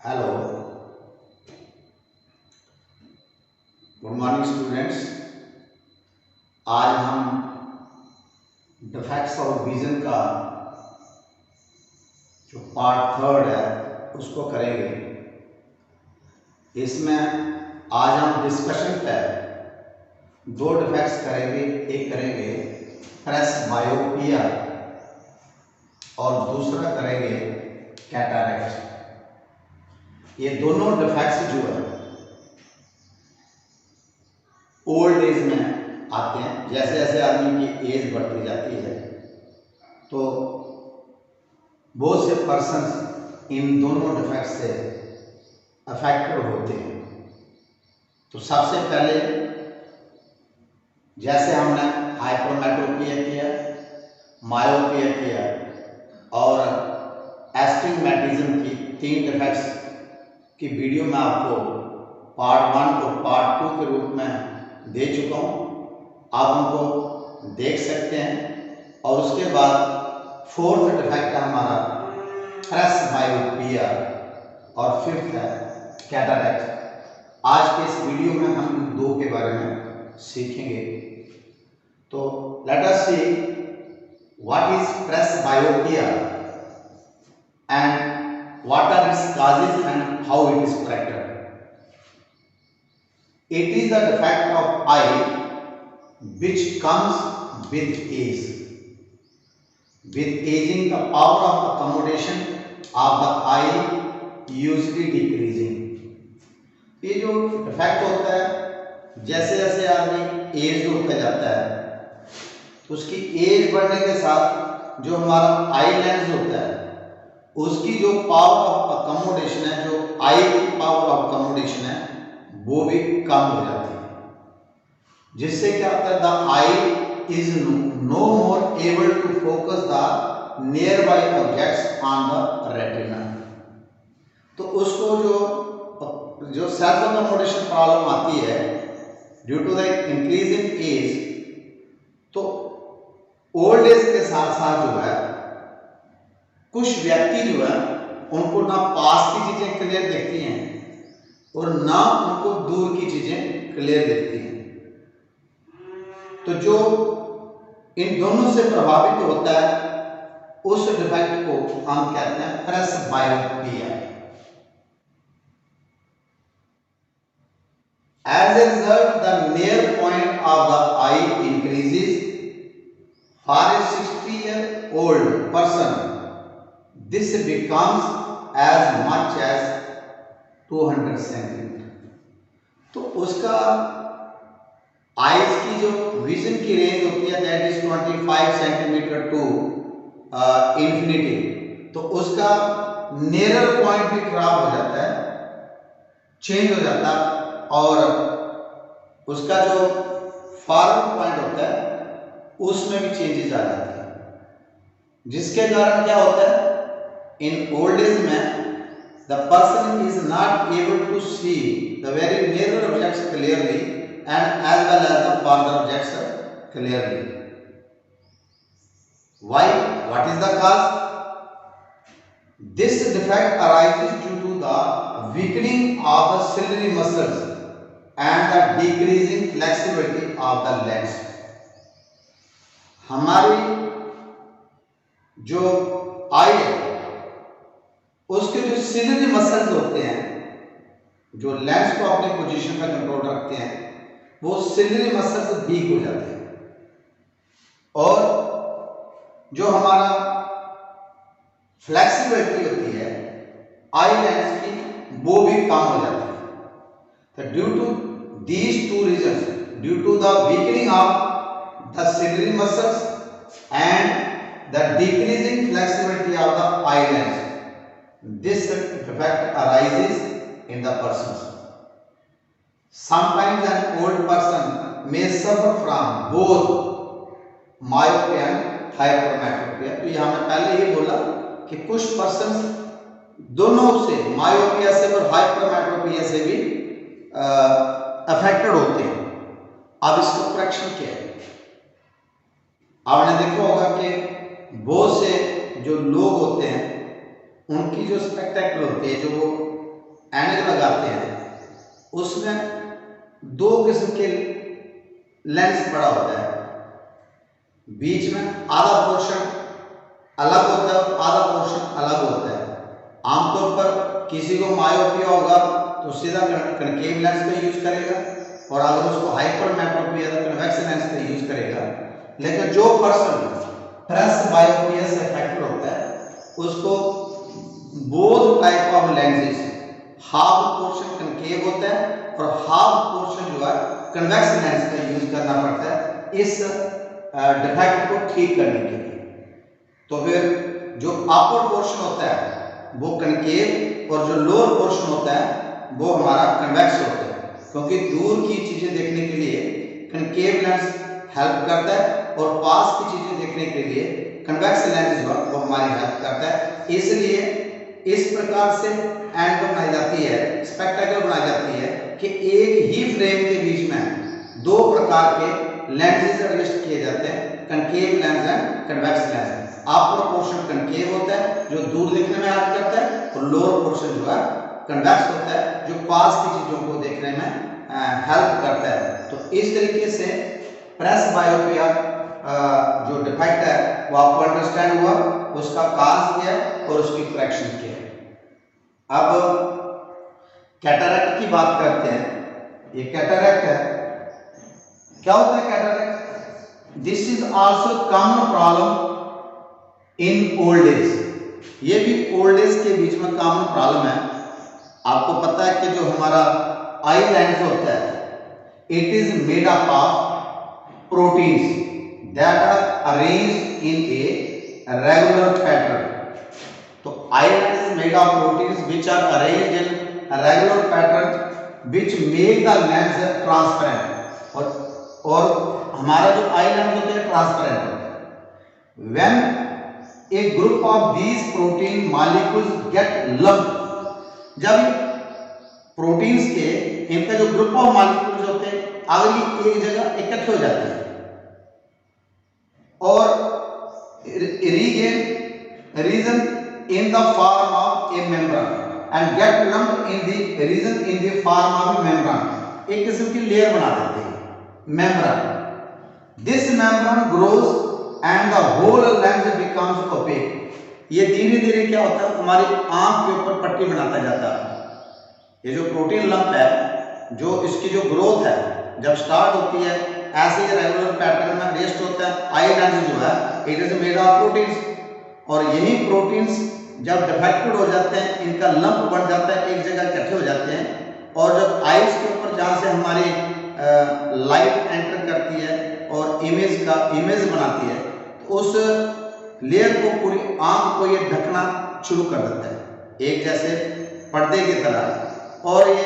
Hello, good morning students. आज हम defects of vision का जो पार्ट थर्ड है उसको करेंगे। इसमें आज हम डिस्कशन पे दो डिफेक्ट्स करेंगे। एक करेंगे प्रेसबायोपिया और दूसरा करेंगे कैटरैक्ट। ये दोनों डिफेक्ट्स जो है ओल्ड एज में आते हैं। जैसे जैसे आदमी की एज बढ़ती जाती है तो बहुत से पर्सन इन दोनों डिफेक्ट से अफेक्टेड होते हैं। तो सबसे पहले जैसे हमने हाइपरमेट्रोपिया किया, मायोपिया किया और एस्टिग्मेटिज्म की तीन डिफेक्ट्स की वीडियो मैं आपको पार्ट 1 और पार्ट 2 के रूप में दे चुका हूँ। आप उनको देख सकते हैं। और उसके बाद फोर्थ डिफेक्ट है हमारा प्रेसबायोपिया और फिफ्थ है कैटरैक्ट। आज के इस वीडियो में हम इन दो के बारे में सीखेंगे। तो let us see what is presbyopia and what are its causes and how it is corrected. It is the defect of eye which comes with age. With aging, the power of accommodation of the eye usually decreasing. ये जो defect होता है, जैसे जैसे आदमी as होता जाता है तो उसकी एज बढ़ने के साथ जो हमारा आई लेंस होता है उसकी जो पावर ऑफ अकोमोडेशन है, जो आई की पावर ऑफ अकोमोडेशन है, वो भी कम हो जाती है। जिससे क्या होता है, the eye is no more able to focus the nearby objects on the retina. तो उसको जो सेल्फ अकोमोडेशन प्रॉब्लम आती है due to the increase in age, तो ओल्ड एज के साथ साथ जो है कुछ व्यक्ति जो है उनको ना पास की चीजें क्लियर दिखती हैं और ना उनको दूर की चीजें क्लियर दिखती हैं। तो जो इन दोनों से प्रभावित होता है उस डिफेक्ट को हम कहते हैं presbyopia. As a result the near point of the eye increases for a 60-year-old person. This becomes as much as 200 centimetre. तो उसका आइज की जो विजन की रेंज होती है that is 25 centimetre to infinity. तो उसका नियरर पॉइंट भी खराब हो जाता है, चेंज हो जाता है और उसका जो फार पॉइंट होता है उसमें भी चेंजेस आ जाते हैं। जिसके कारण क्या होता है, in old age में the person is not able to see the very near objects clearly and as well as the farther objects clearly. Why? What is the cause? This defect arises due to the weakening of the ciliary muscles and the decreasing flexibility of the lens. हमारी जो आई है उसके जो ciliary muscles होते हैं जो lens को अपने पोजीशन पर कंट्रोल रखते हैं, वो सिलियरी मसल्स वीक हो जाते हैं और जो हमारा फ्लेक्सिबिलिटी होती है आई लेंस की वो भी कम हो जाती है। तो due to these two reasons, due to the weakening of the ciliary muscles and the decreasing flexibility of the eye lens, this defect arises in the persons. Sometimes an old person may suffer from both myopia and hypermetropia. तो यहाँ मैं पहले ही बोला कि कुछ person दोनों से, myopia से और हाइपरमेट्रोपिया से भी अफेक्टेड होते हैं। अब इसका करेक्शन क्या है? आपने देखा होगा कि बहुत से जो लोग होते हैं उनकी जो स्पेक्टेकल होती है, जो ऐनक लगाते हैं उसमें दो किस्म के लेंस बड़ा होता है, बीच में आधा पोर्शन अलग होता है और आधा पोर्शन अलग होता है। आमतौर पर किसी को मायोपिया होगा तो सीधा कनकेव लेंस का यूज करेगा, और अगर उसको हाइपरमेट्रोपिया तो कन्वेक्स लेंस का यूज करेगा। लेकिन जो पर्सन प्रेस बायोपिया से अफेक्टेड होता है उसको both type of lenses, half portion concave होता है और हाफ पोर्शन जो है कन्वेक्स लेंस का यूज करना पड़ता है इस डिफेक्ट को ठीक करने के लिए। तो फिर जो अपर पोर्शन होता है वो कनकेव और जो लोअर पोर्शन होता है वो हमारा कन्वेक्स होता है, क्योंकि दूर की चीजें देखने के लिए कनकेव लेंस हेल्प करता है और पास की चीजें देखने के लिए कन्वेक्स लेंस जो है वो हमारी हेल्प करता है। इसलिए इस प्रकार से एंड बनाई जाती है, स्पेक्टेकल बनाई जाती है कि एक ही फ्रेम के बीच में दो प्रकार के लेंसेज एडजस्ट किए जाते हैं, concave lens and convex lens. Upper portion concave होता है जो दूर देखने में हेल्प करता है, और लोअर पोर्शन जो है कन्वेक्स होता है जो पास की चीजों को देखने में हेल्प करता है। तो इस तरीके से प्रेस बायोपिया जो डिफेक्ट है वो आपको अंडरस्टैंड हुआ, उसका काज क्या है और उसकी करेक्शन क्या है। अब कैटरैक्ट की बात करते हैं। ये कैटरैक्ट है, क्या होता है cataract? This is also common problem in old age. ये भी ओल्ड एज के बीच में कॉमन प्रॉब्लम है। आपको पता है कि जो हमारा आई लेंस होता है it is made up of proteins that are arranged in a regular pattern. तो eye lens is made of proteins which are arranged in a regular pattern which make the lens transparent। और हमारा जो आई lens होता है transparent होता है। When a group of these protein molecules get lumped, जब proteins के इनका जो ग्रुप ऑफ मॉलिक्यूल्स होते हैं अगर ये एक जगह इकट्ठे हो जाते हैं और region in the form of a membrane and get lumped in the form of a membrane, एक किस्म की लेयर बना देते हैं membrane। This membrane grows and the whole lens becomes opaque। ये धीरे धीरे क्या होता है हमारी आंख के ऊपर पट्टी बनाता जाता है। ये जो प्रोटीन लंप है जो इसकी जो ग्रोथ है जब स्टार्ट होती है ऐसे ही रेगुलर पैटर्न में रेस्ट होता है। आई लेंस जो है it is made of proteins, और यही प्रोटीन्स जब डिफेक्टेड हो जाते हैं इनका लंप बन जाता है, एक जगह इकट्ठे हो जाते हैं, और जब आईज के ऊपर जहाँ से हमारी लाइट एंटर करती है और इमेज बनाती है तो उस लेयर को पूरी आंख को ये ढकना शुरू कर देता है एक जैसे पर्दे की तरह, और ये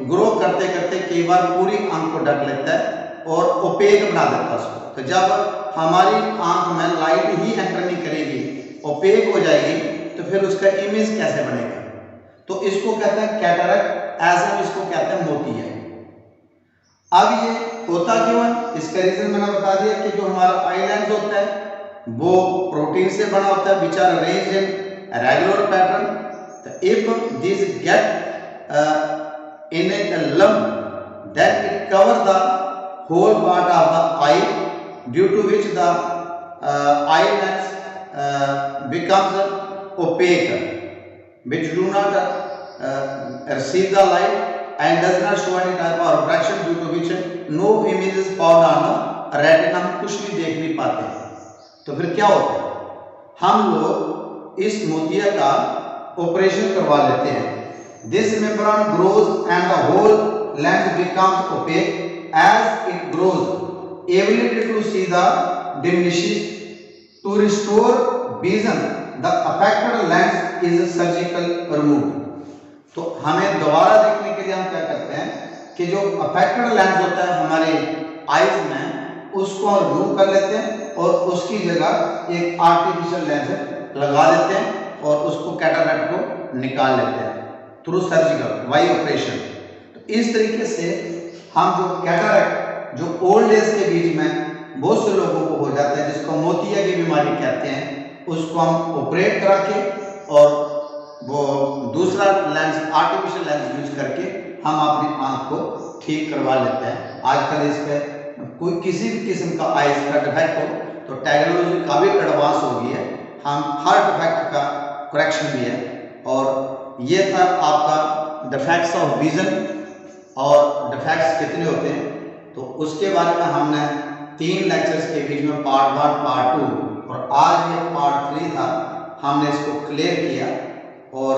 ग्रो करते करते कई बार पूरी आंख को ढक लेता है और ओपेक बना देता है उसको। तो जब हमारी आंख में लाइट ही एंटर नहीं करेगी, ओपेक हो जाएगी, तो फिर उसका इमेज कैसे बनेगा? तो इसको कहते हैं कैटरैक्ट, ऐसे हम इसको कहते हैं मोतिया। अब ये होता क्यों है? इसका रीजन मैंने बता दिया कि जो हमारा आई लेंस होता है वो प्रोटीन से बना होता है which are arranged in regular pattern. तो if this get in a lump then it covers the whole part of the eye, due to which the eye lens becomes opaque, which do not receive the light and does not show any type of refraction, due to which no image is found on the retina। हम कुछ भी देख नहीं पाते। तो फिर क्या होता है, हम लोग इस मोतिया का ऑपरेशन करवा लेते हैं। This membrane grows and the whole lens becomes opaque as it grows, ability to see the diminishes। To restore vision the affected lens is surgical removed। तो हमें दोबारा देखने के लिए हम क्या करते हैं कि जो अफेक्टेड लेंस होता है हमारे आईज में उसको रिमूव कर लेते हैं और उसकी जगह एक आर्टिफिशियल लेंस लगा देते हैं और उसको कैटरैक्ट को निकाल लेते हैं थ्रू सर्जिकल वाई ऑपरेशन। तो इस तरीके से हम जो कैटरैक्ट जो ओल्ड एज के बीच में बहुत से लोगों को हो जाता है जिसको मोतिया की बीमारी कहते हैं, उसको हम ऑपरेट करा के और वो दूसरा लेंस, आर्टिफिशियल लेंस यूज करके हम अपनी आंख को ठीक करवा लेते हैं। आजकल इस पे कोई किसी भी किस्म का आइज का डिफेक्ट हो तो टेक्नोलॉजी काफ़ी एडवांस हो गई है, हम हर डिफेक्ट का करेक्शन भी है। और ये था आपका डिफेक्ट्स ऑफ विजन और डिफेक्ट्स कितने होते हैं, तो उसके बारे में हमने 3 लेक्चर्स के बीच में पार्ट 1 पार्ट 2 और आज ये पार्ट 3 था, हमने इसको क्लियर किया। और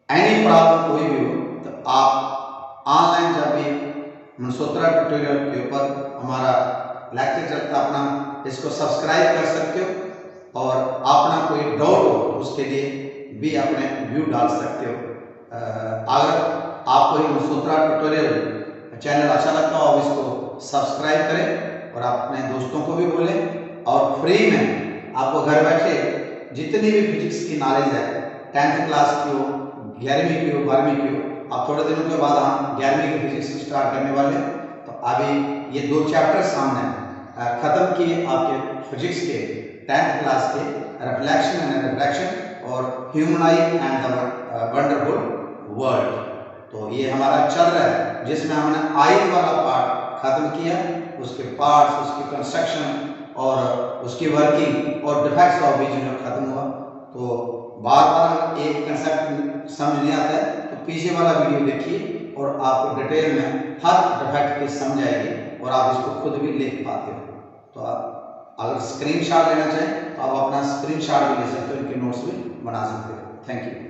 एनी प्रॉब्लम कोई भी हो तो आप ऑनलाइन जब भी मनसूत्रा ट्यूटोरियल के ऊपर हमारा लेक्चर चलता, अपना इसको सब्सक्राइब कर सकते हो और अपना कोई डाउट हो उसके लिए भी अपने व्यू डाल सकते हो। अगर आपको ये मनसूत्रा ट्यूटोरियल चैनल अच्छा लगता हो आप इसको सब्सक्राइब करें और अपने दोस्तों को भी बोलें। और फ्री में आपको घर बैठे जितनी भी फिजिक्स की नॉलेज है, 10th क्लास की हो, 11वीं की हो, 12वीं की हो, अब थोड़े दिनों के बाद हम 11वीं की फिजिक्स स्टार्ट करने वाले हैं। तो अभी ये 2 चैप्टर सामने खत्म किए आपके फिजिक्स के 10th क्लास के, रिफ्लेक्शन एंड रिफ्रैक्शन और human I and the wonderful world. तो ये हमारा चल रहा है जिसमें हमने आई वाला पार्ट खत्म किया, उसके पार्ट्स, उसकी कंस्ट्रक्शन और उसकी वर्किंग और डिफेक्ट्स ऑफ विजन खत्म हुआ। तो बार बार एक कंसेप्ट समझ नहीं आता है तो पीछे वाला वीडियो देखिए और आपको डिटेल में हर डिफेक्ट की समझ आएगी और आप इसको खुद भी लिख पाते हो। तो आप अगर स्क्रीनशॉट लेना चाहें तो आप अपना स्क्रीनशॉट भी ले सकते हो, इनके नोट्स भी बना सकते हो। Thank you.